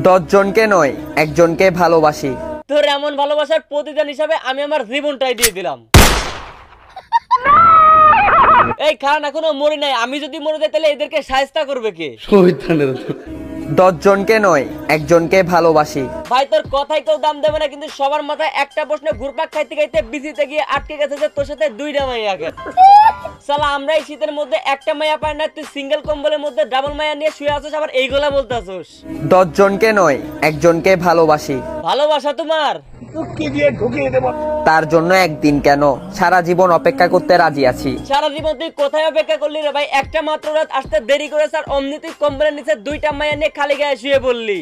10 জনকে নয় একজনকে ভালোবাসি। তোর এমন ভালোবাসার প্রতিদান হিসাবে আমি আমার জীবনটাই দিয়ে দিলাম। এই খান এখনো মরি নাই, আমি যদি মরে যাই তাহলে এদেরকে শায়েস্তা করবে কে? 10 জনকে নয় একজনকে ভালোবাসি। ভাই তোর কথাই কেউ দাম দেবে না, কিন্তু সবার মাথায় একটা প্রশ্ন ঘুরপাক খাইতে খাইতে বিজিতে গিয়ে আটকে গেছে যে তোর সাথে 2টা মাইয়া কে। শালা আমরা এই শীতের মধ্যে একটা মাইয়া পাই না, তুই সিঙ্গেল কম্বলের মধ্যে ডাবল মাইয়া নিয়ে শুয়ে আছিস, আবার এইগুলা বলতাছিস। 10 জনকে নয় একজনকে ভালোবাসি। ভালোবাসা তোমার তার জন্য একদিন কেন, সারা জীবন অপেক্ষা করতে রাজি আছি। সারা জীবন তুই কোথায় অপেক্ষা করলি রে ভাই? একটা মাত্র রাত আসতে দেরি করে স্যার, অমনি তুই কম্বলের নিচে 2টা মাইয়া নিয়ে খালি গায়ে শুয়ে বললি।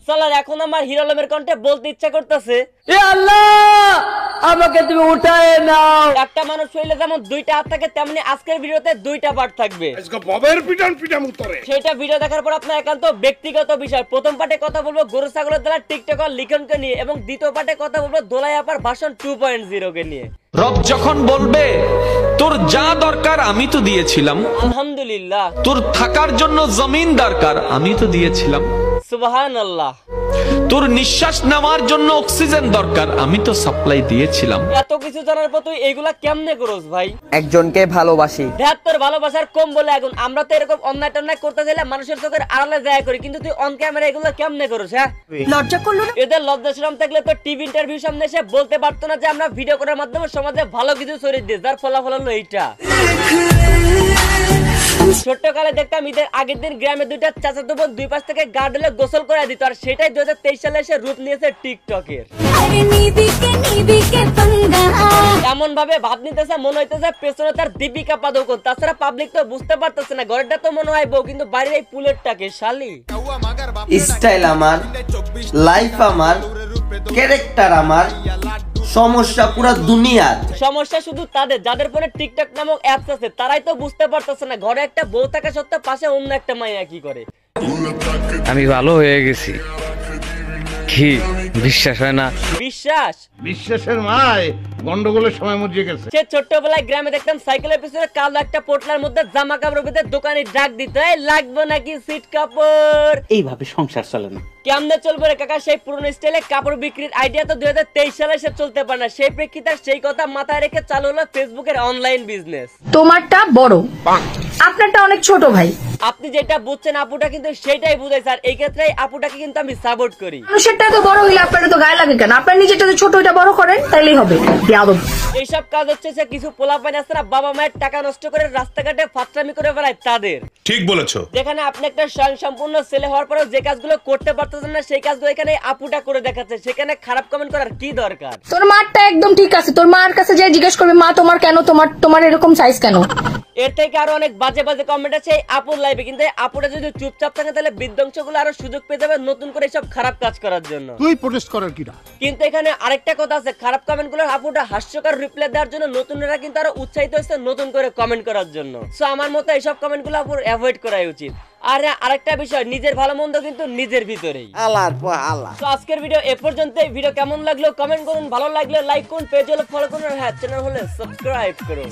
সালার এখন আমার হিরো আলমের কণ্ঠে বলতে ইচ্ছা করতেছে, এ আল্লাহ আমাকে তুমি উঠায় নাও। একটা মানুষ হইলে যেমন 2টা হাত থাকে, তেমনি আজকের ভিডিওতে 2টা পার্ট থাকবে। সেটা ভিডিও দেখার পর আপনার একান্ত ব্যক্তিগত বিষয়। প্রথম পার্টে কথা বলবো গরু ছাগলের দ্বারা টিকটকার লিখনকে নিয়ে, এবং দ্বিতীয় পার্টে কথা বলবো দোলাই আপার ভাষণ 2.0 কে নিয়ে। রব যখন বলবে তোর যা দরকার আমি তো দিয়েছিলাম, আলহামদুলিল্লাহ। তোর থাকার জন্য জমিন দরকার আমি তো দিয়েছিলাম, সুবহানাল্লাহ। তোর নিঃশ্বাস নেওয়ার জন্য অক্সিজেন দরকার আমি তো সাপ্লাই দিয়েছিলাম। এত কিছু জানার পর তুই এইগুলা কেমনে করস ভাই? একজনকে ভালোবাসি। দেখ তোর ভালোবাসার কম বলে আগুন। আমরা তো এরকম অন্যায় টন্যায় করতে চাইলে মানুষের চোখের আড়ালে যায় করি, কিন্তু তুই অন ক্যামেরা এগুলো কেমনে করস? হ্যাঁ, লজ্জা করলো না? এদের লজ্জা শরম থাকলে তো টিভি ইন্টারভিউ সামনে এসে বলতে পারতো না যে আমরা ভিডিও করার মাধ্যমে সমাজে ভালো কিছু ছড়িয়ে দিই, যার ফলাফল হলো এইটা। ছোট্টকালে দেখতাম ঈদের আগের দিন গ্রামে 2টা চাচাতো বোন 2 পাশ থেকে গা ঢেলে গোসল করে দিত, আর সেটাই 2023 সালে এসে রূপ নিয়েছে টিকটকের। এমন ভাবে ভাব নিতেছে মনে হইতেছে পেছনে তার দীপিকা পাদুকোন। তাছাড়া পাবলিক তো বুঝতে পারতেছে না ঘরেরটা তো মনে হয় বউ, কিন্তু বাইরের এই পুলেরটাকে শালি। স্টাইল আমার, লাইফ আমার, ক্যারেক্টার আমার, সমস্যা পুরো দুনিয়ার। সমস্যা শুধু তাদের যাদের ফোনে টিকটক নামক অ্যাপস আছে, তারাই তো বুঝতে পারতেছে না ঘরে একটা বউ থাকা সত্ত্বেও পাশে অন্য একটা মাইয়া কি করে। আমি ভালো হয়ে গেছি, কি বিশ্বাস হয় না? বিশ্বাসের মায় গন্ডগোলের সময় মরিয়ে গেছে। সে ছোট্টবেলায় গ্রামে দেখতাম সাইকেলের পিছনে কালো একটা পোটলার মধ্যে জামা কাপড়ের ভিতরে দোকানে ডাক দিত, এই লাগবে নাকি সিট কাপড়। এইভাবে সংসার চলে না। কেমনে চলবে রে কাকা? সেই পুরনো স্টাইলে কাপড় বিক্রির আইডিয়া তো 2023 সালে সে চলতে পারে না। সেই প্রেক্ষিতে সেই কথা মাথায় রেখে চালু হলো ফেসবুকের অনলাইন বিজনেস। তোমারটা বড়, আপনারটা অনেক ছোট ভাই। আপনি যেটা বুঝছেন আপুটা কিন্তু সেটাই বুঝাই স্যার। এই ক্ষেত্রে আপুটাকে কিন্তু আমি সাপোর্ট করি। মানুষেরটা তো বড় হইলে আপনার তো গায়ে লাগে কেন? আপনার নিজেরটা তো ছোট, ওইটা বড় করেন তাইলেই হবে। এইসব কাজ হচ্ছে যে কিছু পোলাপাইন আছে না, বাবা মায়ের টাকা নষ্ট করে রাস্তাঘাটে ফাত্রামি করে বেড়ায় তাদের। ঠিক বলেছো। যেখানে আপনি একটা সম্পূর্ণ ছেলে হওয়ার পরেও যে কাজগুলো করতে পারতেছেন না, সেই কাজগুলো এখানে আপুটা করে দেখাচ্ছে। সেখানে খারাপ কমেন্ট করার কি দরকার? তোর মারটা একদম ঠিক আছে, তোর মার কাছে যে জিজ্ঞেস করবে মা তোমার কেন, তোমার এরকম সাইজ কেন? এর থেকে আরো অনেক বাজে বাজে কমেন্ট আছে আপুর লাইভে, কিন্তু আপুটা যদি চুপচাপ থাকে তাহলে বিধ্বংসগুলো আরো সুযোগ পেয়ে যাবে নতুন করে সব খারাপ কাজ করার জন্য। তুই প্রোটেস্ট করার কিরা? কিন্তু এখানে আরেকটা কথা আছে, খারাপ কমেন্টগুলো আপুটা হাস্যকর রিপ্লাই দেওয়ার জন্য নতুনরা কিন্তু আরো উৎসাহিত হচ্ছে নতুন করে কমেন্ট করার জন্য। সো আমার মতে এইসব কমেন্টগুলো আপুর অ্যাভয়েড করাই উচিত। আর আরেকটা বিষয়, নিজের ভালো মন্দ কিন্তু নিজের ভিতরেই। তো আজকের ভিডিও এ পর্যন্তই। ভিডিও কেমন লাগলো কমেন্ট করুন, ভালো লাগলে লাইক করুন, পেজ হলে ফলো করুন, আর হ্যাঁ চ্যানেল হলে সাবস্ক্রাইব করুন।